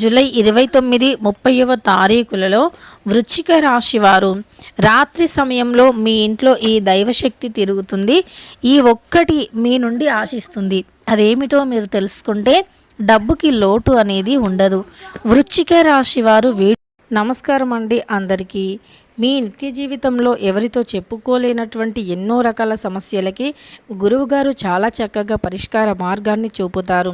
July 29, 30వ తారీఖులలో వృశ్చిక రాశి వారు రాత్రి సమయంలో మీ ఇంట్లో ఈ దైవశక్తి తిరుగుతుంది. ఈ ఒక్కటి మీ నుండి ఆశిస్తుంది. అదేమిటో మీరు తెలుసుకుంటే డబ్బుకి లోటు అనేది ఉండదు. వృశ్చిక రాశి వారు నమస్కారం అండి అందరికీ. మీ నిత్య జీవితంలో ఎవరితో చెప్పుకోలేనటువంటి ఎన్నో రకాల సమస్యలకి గురువుగారు చాలా చక్కగా పరిష్కార మార్గాన్ని చూపుతారు.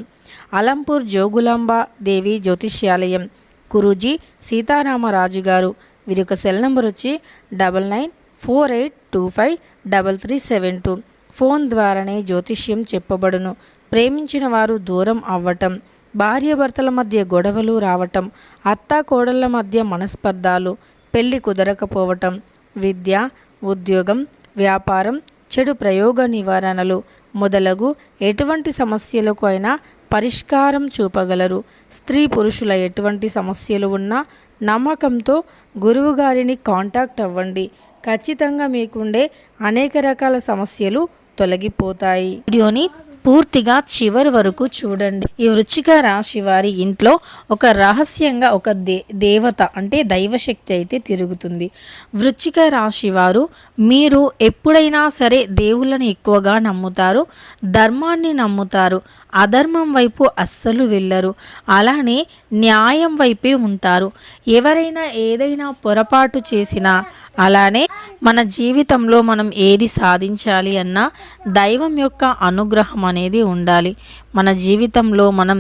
అలంపూర్ జోగులాంబ దేవి జ్యోతిష్యాలయం, గురూజీ సీతారామరాజు గారు. వీరి యొక్క సెల్ నెంబర్ వచ్చి 9948253372. ఫోన్ ద్వారానే జ్యోతిష్యం చెప్పబడును. ప్రేమించిన వారు దూరం అవ్వటం, భార్యాభర్తల మధ్య గొడవలు రావటం, అత్తా కోడళ్ళ మధ్య మనస్పర్ధాలు, పెళ్లి కుదరకపోవటం, విద్య, ఉద్యోగం, వ్యాపారం, చెడు ప్రయోగ నివారణలు మొదలగు ఎటువంటి సమస్యలకు అయినా పరిష్కారం చూపగలరు. స్త్రీ పురుషుల ఎటువంటి సమస్యలు ఉన్నా నమ్మకంతో గురువుగారిని కాంటాక్ట్ అవ్వండి. ఖచ్చితంగా మీకుండే అనేక రకాల సమస్యలు తొలగిపోతాయి. వీడియోని పూర్తిగా చివరి వరకు చూడండి. ఈ వృశ్చిక రాశి వారి ఇంట్లో ఒక రహస్యంగా ఒక దేవత అంటే దైవశక్తి అయితే తిరుగుతుంది. వృశ్చిక రాశి వారు మీరు ఎప్పుడైనా సరే దేవుళ్ళని ఎక్కువగా నమ్ముతారు, ధర్మాన్ని నమ్ముతారు, అధర్మం వైపు అస్సలు వెళ్ళరు. అలానే న్యాయం వైపే ఉంటారు. ఎవరైనా ఏదైనా పొరపాటు చేసినా, అలానే మన జీవితంలో మనం ఏది సాధించాలి అన్నా దైవం యొక్క అనుగ్రహం అనేది ఉండాలి. మన జీవితంలో మనం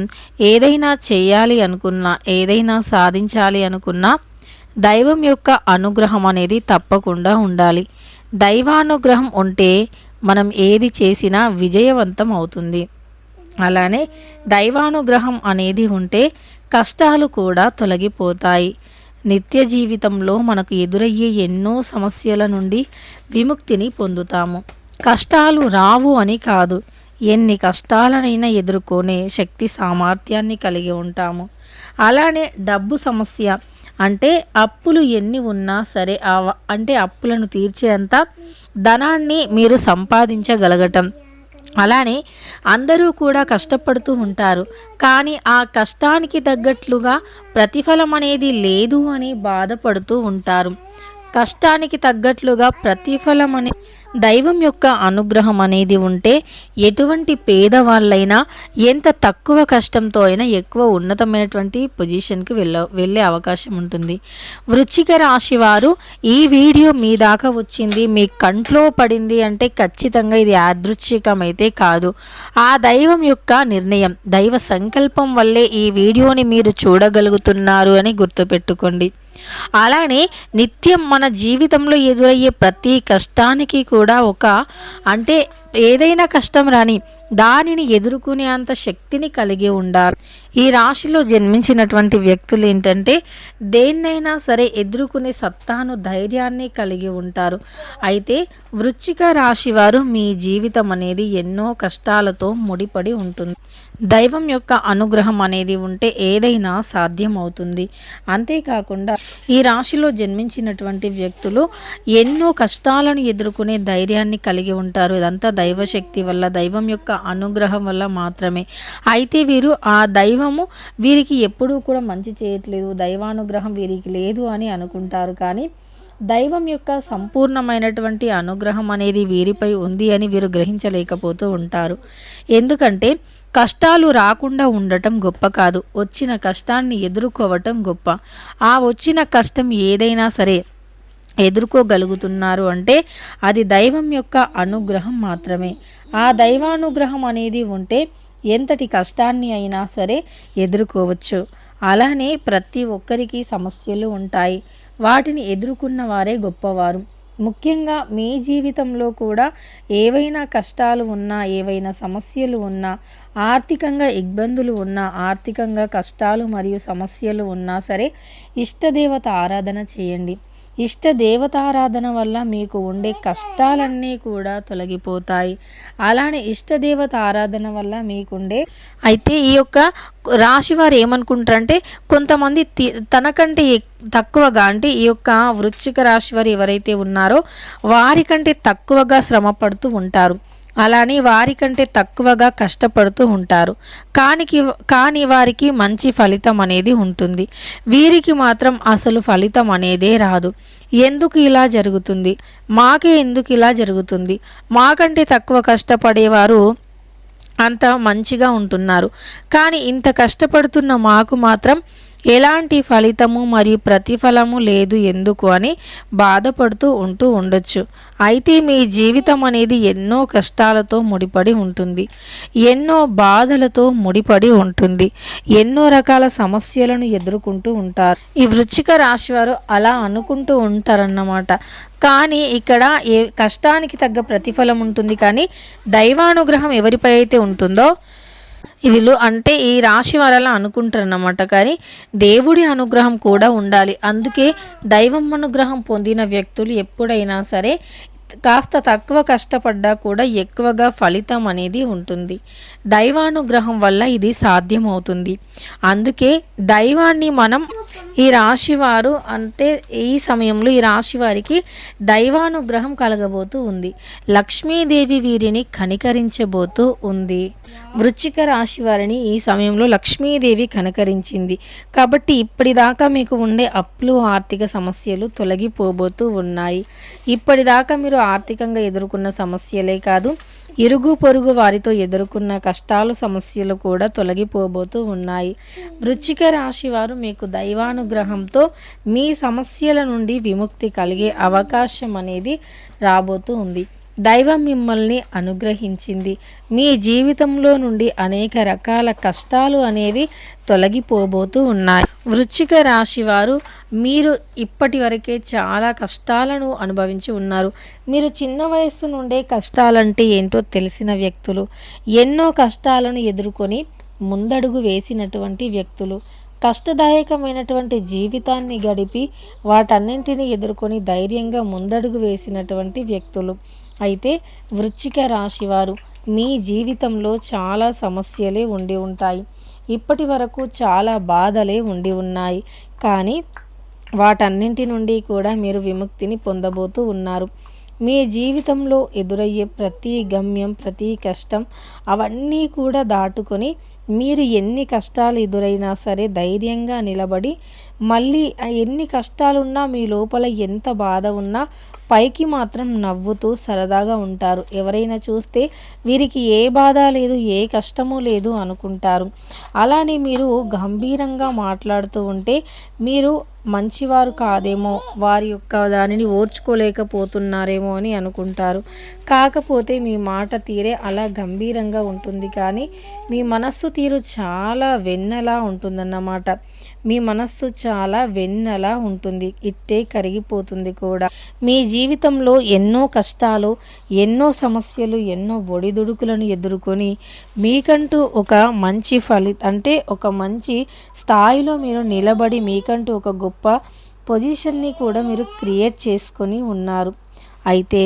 ఏదైనా చేయాలి అనుకున్నా, ఏదైనా సాధించాలి అనుకున్నా దైవం యొక్క అనుగ్రహం అనేది తప్పకుండా ఉండాలి. దైవానుగ్రహం ఉంటే మనం ఏది చేసినా విజయవంతం అవుతుంది. అలానే దైవానుగ్రహం అనేది ఉంటే కష్టాలు కూడా తొలగిపోతాయి. నిత్య జీవితంలో మనకు ఎదురయ్యే ఎన్నో సమస్యల నుండి విముక్తిని పొందుతాము. కష్టాలు రావు అని కాదు, ఎన్ని కష్టాలనైనా ఎదుర్కొనే శక్తి సామర్థ్యాన్ని కలిగి ఉంటాము. అలానే డబ్బు సమస్య అంటే అప్పులు ఎన్ని ఉన్నా సరే అంటే అప్పులను తీర్చేంత ధనాన్ని మీరు సంపాదించగలగటం. అలానే అందరూ కూడా కష్టపడుతూ ఉంటారు, కానీ ఆ కష్టానికి తగ్గట్లుగా ప్రతిఫలం అనేది లేదు అని బాధపడుతూ ఉంటారు. కష్టానికి తగ్గట్లుగా ప్రతిఫలం అనే దైవం యొక్క అనుగ్రహం అనేది ఉంటే ఎటువంటి పేదవాళ్ళైనా ఎంత తక్కువ కష్టంతో అయినా ఎక్కువ ఉన్నతమైనటువంటి పొజిషన్కి వెళ్ళే అవకాశం ఉంటుంది. వృశ్చిక రాశి వారు ఈ వీడియో మీ దాకా వచ్చింది, మీ కంట్లో పడింది అంటే ఖచ్చితంగా ఇది యాదృచ్ఛికమైతే కాదు. ఆ దైవం యొక్క నిర్ణయం, దైవ సంకల్పం వల్లే ఈ వీడియోని మీరు చూడగలుగుతున్నారు అని గుర్తుపెట్టుకోండి. అలానే నిత్యం మన జీవితంలో ఎదురయ్యే ప్రతి కష్టానికి కూడా అంటే ఏదైనా కష్టం రాని దానిని ఎదుర్కొనే అంత శక్తిని కలిగి ఉండాలి. ఈ రాశిలో జన్మించినటువంటి వ్యక్తులు ఏంటంటే దేన్నైనా సరే ఎదుర్కొనే సత్తాను, ధైర్యాన్ని కలిగి ఉంటారు. అయితే వృశ్చిక రాశి వారు మీ జీవితం అనేది ఎన్నో కష్టాలతో ముడిపడి ఉంటుంది. దైవం యొక్క అనుగ్రహం అనేది ఉంటే ఏదైనా సాధ్యం అవుతుంది. అంతేకాకుండా ఈ రాశిలో జన్మించినటువంటి వ్యక్తులు ఎన్నో కష్టాలను ఎదుర్కొనే ధైర్యాన్ని కలిగి ఉంటారు. ఇదంతా దైవశక్తి వల్ల, దైవం యొక్క అనుగ్రహం వల్ల మాత్రమే. అయితే వీరు ఆ దైవము వీరికి ఎప్పుడూ కూడా మంచి చేయట్లేదు, దైవానుగ్రహం వీరికి లేదు అని అనుకుంటారు. కానీ దైవం యొక్క సంపూర్ణమైనటువంటి అనుగ్రహం అనేది వీరిపై ఉంది అని వీరు గ్రహించలేకపోతూ ఉంటారు. ఎందుకంటే కష్టాలు రాకుండా ఉండటం గొప్ప కాదు, వచ్చిన కష్టాన్ని ఎదుర్కోవటం గొప్ప. ఆ వచ్చిన కష్టం ఏదైనా సరే ఎదుర్కోగలుగుతున్నారు అంటే అది దైవం యొక్క అనుగ్రహం మాత్రమే. ఆ దైవానుగ్రహం అనేది ఉంటే ఎంతటి కష్టాన్ని అయినా సరే ఎదుర్కోవచ్చు. అలానే ప్రతి ఒక్కరికి సమస్యలు ఉంటాయి, వాటిని ఎదుర్కొన్న వారే గొప్పవారు. ముఖ్యంగా మీ జీవితంలో కూడా ఏవైనా కష్టాలు ఉన్నా, ఏవైనా సమస్యలు ఉన్నా, ఆర్థికంగా ఇబ్బందులు ఉన్నా, ఆర్థికంగా కష్టాలు మరియు సమస్యలు ఉన్నా సరే ఇష్టదేవత ఆరాధన చేయండి. ఇష్ట దేవతారాధన వల్ల మీకు ఉండే కష్టాలన్నీ కూడా తొలగిపోతాయి. అలానే ఇష్టదేవత ఆరాధన వల్ల మీకుండే అయితే ఈ యొక్క రాశి వారు ఏమనుకుంటారంటే కొంతమంది తనకంటే తక్కువగా అంటే ఈ యొక్క వృశ్చిక రాశి వారు ఎవరైతే ఉన్నారో వారికంటే తక్కువగా శ్రమ పడుతూ ఉంటారు. అలానే వారికంటే తక్కువగా కష్టపడుతూ ఉంటారు. కానీ వారికి మంచి ఫలితం అనేది ఉంటుంది. వీరికి మాత్రం అసలు ఫలితం అనేదే రాదు. ఎందుకు ఇలా జరుగుతుంది? మాకే ఎందుకు ఇలా జరుగుతుంది? మాకంటే తక్కువ కష్టపడేవారు అంత మంచిగా ఉంటున్నారు, కానీ ఇంత కష్టపడుతున్న మాకు మాత్రం ఎలాంటి ఫలితము మరియు ప్రతిఫలము లేదు ఎందుకు అని బాధపడుతూ ఉండొచ్చు. అయితే మీ జీవితం అనేది ఎన్నో కష్టాలతో ముడిపడి ఉంటుంది, ఎన్నో బాధలతో ముడిపడి ఉంటుంది, ఎన్నో రకాల సమస్యలను ఎదుర్కొంటూ ఉంటారు. ఈ వృశ్చిక రాశి వారు అలా అనుకుంటూ ఉంటారన్నమాట. కానీ ఇక్కడ కష్టానికి తగ్గ ప్రతిఫలం ఉంటుంది, కానీ దైవానుగ్రహం ఎవరిపై అయితే ఉంటుందో వీళ్ళు అంటే ఈ రాశి వారలా అనుకుంటారు అన్నమాట. కానీ దేవుడి అనుగ్రహం కూడా ఉండాలి. అందుకే దైవం అనుగ్రహం పొందిన వ్యక్తులు ఎప్పుడైనా సరే కాస్త తక్కువ కష్టపడ్డా కూడా ఎక్కువగా ఫలితం అనేది ఉంటుంది. దైవానుగ్రహం వల్ల ఇది సాధ్యమవుతుంది. అందుకే దైవాన్ని మనం ఈ రాశివారు అంటే ఈ సమయంలో ఈ రాశి వారికి దైవానుగ్రహం కలగబోతూ ఉంది. లక్ష్మీదేవి వీరిని కనికరించబోతూ ఉంది. వృశ్చిక రాశి వారిని ఈ సమయంలో లక్ష్మీదేవి కనికరించింది కాబట్టి ఇప్పటిదాకా మీకు ఉండే అప్పులు ఆర్థిక సమస్యలు తొలగిపోబోతూ ఉన్నాయి. ఇప్పటిదాకా మీరు ఆర్థికంగా ఎదుర్కొన్న సమస్యలే కాదు, ఇరుగు పొరుగు వారితో ఎదుర్కొన్న కష్టాలు సమస్యలు కూడా తొలగిపోబోతూ ఉన్నాయి. వృశ్చిక రాశి వారు మీకు దైవానుగ్రహంతో మీ సమస్యల నుండి విముక్తి కలిగే అవకాశం అనేది రాబోతూ ఉంది. దైవం మిమ్మల్ని అనుగ్రహించింది. మీ జీవితంలో నుండి అనేక రకాల కష్టాలు అనేవి తొలగిపోబోతూ ఉన్నాయి. వృశ్చిక రాశి వారు మీరు ఇప్పటి వరకే చాలా కష్టాలను అనుభవించి ఉన్నారు. మీరు చిన్న వయస్సు నుండే కష్టాలంటే ఏంటో తెలిసిన వ్యక్తులు, ఎన్నో కష్టాలను ఎదుర్కొని ముందడుగు వేసినటువంటి వ్యక్తులు, కష్టదాయకమైనటువంటి జీవితాన్ని గడిపి వాటన్నింటినీ ఎదుర్కొని ధైర్యంగా ముందడుగు వేసినటువంటి వ్యక్తులు. అయితే వృశ్చిక రాశివారు మీ జీవితంలో చాలా సమస్యలే ఉండి ఉంటాయి. ఇప్పటి వరకు చాలా బాధలే ఉండి ఉన్నాయి, కానీ వాటన్నింటి నుండి కూడా మీరు విముక్తిని పొందబోతూ ఉన్నారు. మీ జీవితంలో ఎదురయ్యే ప్రతి గమ్యం, ప్రతి కష్టం అవన్నీ కూడా దాటుకొని మీరు ఎన్ని కష్టాలు ఎదురైనా సరే ధైర్యంగా నిలబడి మళ్ళీ ఎన్ని కష్టాలున్నా మీ లోపల ఎంత బాధ ఉన్నా పైకి మాత్రం నవ్వుతూ సరదాగా ఉంటారు. ఎవరైనా చూస్తే వీరికి ఏ బాధ లేదు, ఏ కష్టము లేదు అనుకుంటారు. అలానే మీరు గంభీరంగా మాట్లాడుతూ ఉంటే మీరు మంచివారు కాదేమో, వారి యొక్క దానిని ఓర్చుకోలేకపోతున్నారేమో అని అనుకుంటారు. కాకపోతే మీ మాట తీరే అలా గంభీరంగా ఉంటుంది, కానీ మీ మనస్సు తీరు చాలా వెన్నెలా ఉంటుందన్నమాట. మీ మనస్సు చాలా వెన్నెలా ఉంటుంది, ఇట్టే కరిగిపోతుంది కూడా. మీ జీవితంలో ఎన్నో కష్టాలు, ఎన్నో సమస్యలు, ఎన్నో ఒడిదుడుకులను ఎదుర్కొని మీకంటూ ఒక మంచి అంటే ఒక మంచి స్థాయిలో మీరు నిలబడి మీకంటూ ఒక గొప్ప పొజిషన్ని కూడా మీరు క్రియేట్ చేసుకొని ఉన్నారు. అయితే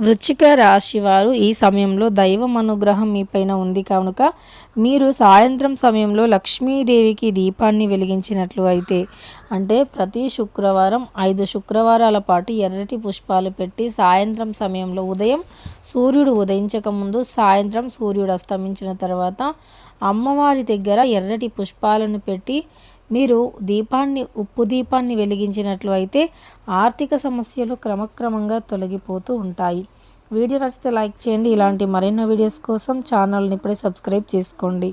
వృశ్చిక రాశి వారు ఈ సమయంలో దైవం అనుగ్రహం మీపైన ఉంది కనుక మీరు సాయంత్రం సమయంలో లక్ష్మీదేవికి దీపాన్ని వెలిగించినట్లు అయితే, అంటే ప్రతి శుక్రవారం 5 శుక్రవారాల పాటు ఎర్రటి పుష్పాలు పెట్టి సాయంత్రం సమయంలో ఉదయం సూర్యుడు ఉదయించకముందు, సాయంత్రం సూర్యుడు అస్తమించిన తర్వాత అమ్మవారి దగ్గర ఎర్రటి పుష్పాలను పెట్టి మీరు ఉప్పు దీపాన్ని వెలిగించినట్లు అయితే ఆర్థిక సమస్యలు క్రమక్రమంగా తొలగిపోతూ ఉంటాయి. వీడియో నచ్చితే లైక్ చేయండి. ఇలాంటి మరెన్నో వీడియోస్ కోసం ఛానల్ని ఇప్పుడే సబ్స్క్రైబ్ చేసుకోండి.